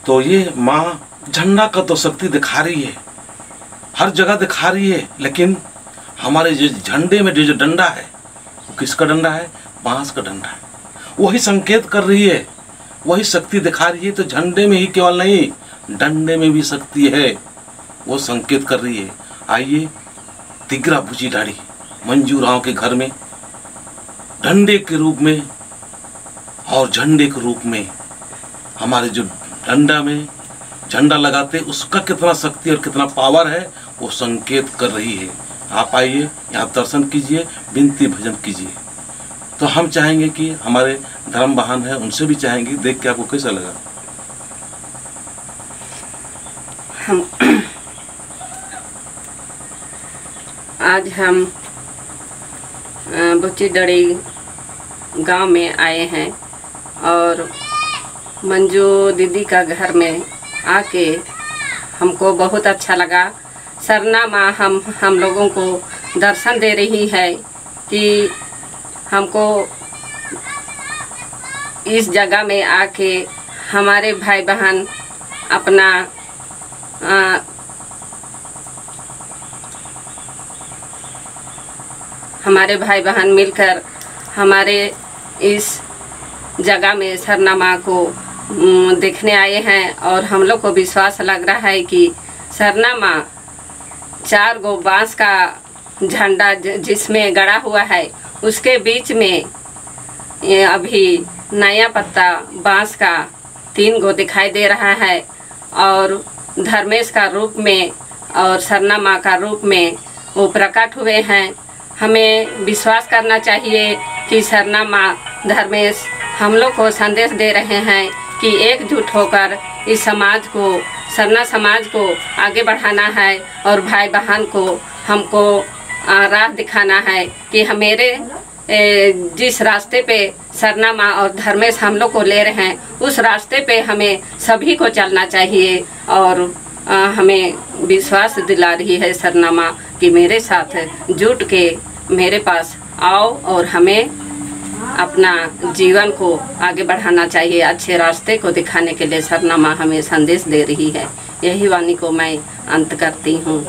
तो ये माँ झंडा का तो शक्ति दिखा रही है, हर जगह दिखा रही है, लेकिन हमारे जो झंडे में जो डंडा है वो किसका डंडा है? बांस का डंडा है। वही संकेत कर रही है, वही शक्ति दिखा रही है। तो झंडे में ही केवल नहीं, डंडे में भी शक्ति है, वो संकेत कर रही है। आइए तिगरा बुची डाड़ी मंजू राव के घर में डंडे के रूप में और झंडे के रूप में, हमारे जो डंडा में झंडा लगाते उसका कितना शक्ति और कितना पावर है वो संकेत कर रही है। आप आइए यहाँ दर्शन कीजिए, विनती भजन कीजिए। तो हम चाहेंगे कि हमारे धर्म बहन है उनसे भी चाहेंगे, देख के आपको कैसा लगा? आज हम बुच्ची डड़ी गांव में आए हैं और मंजू दीदी का घर में आके हमको बहुत अच्छा लगा। सरना माँ हम लोगों को दर्शन दे रही है कि हमको इस जगह में आके हमारे भाई बहन अपना हमारे भाई बहन मिलकर हमारे इस जगह में सरना माँ को देखने आए हैं। और हम लोग को विश्वास लग रहा है कि सरना माँ 4 गो बांस का झंडा जिसमें गड़ा हुआ है उसके बीच में ये अभी नया पत्ता बांस का 3 गो दिखाई दे रहा है और धर्मेश का रूप में और सरना माँ का रूप में वो प्रकट हुए हैं। हमें विश्वास करना चाहिए कि सरना माँ धर्मेश हम लोग को संदेश दे रहे हैं कि एकजुट होकर इस समाज को, सरना समाज को आगे बढ़ाना है और भाई बहन को हमको राह दिखाना है कि हमारे जिस रास्ते पे सरना माँ और धर्मेश हम लोग को ले रहे हैं उस रास्ते पे हमें सभी को चलना चाहिए। और हमें विश्वास दिला रही है सरना माँ कि मेरे साथ जुट के मेरे पास आओ और हमें अपना जीवन को आगे बढ़ाना चाहिए। अच्छे रास्ते को दिखाने के लिए सरना माँ हमें संदेश दे रही है। यही वाणी को मैं अंत करती हूँ।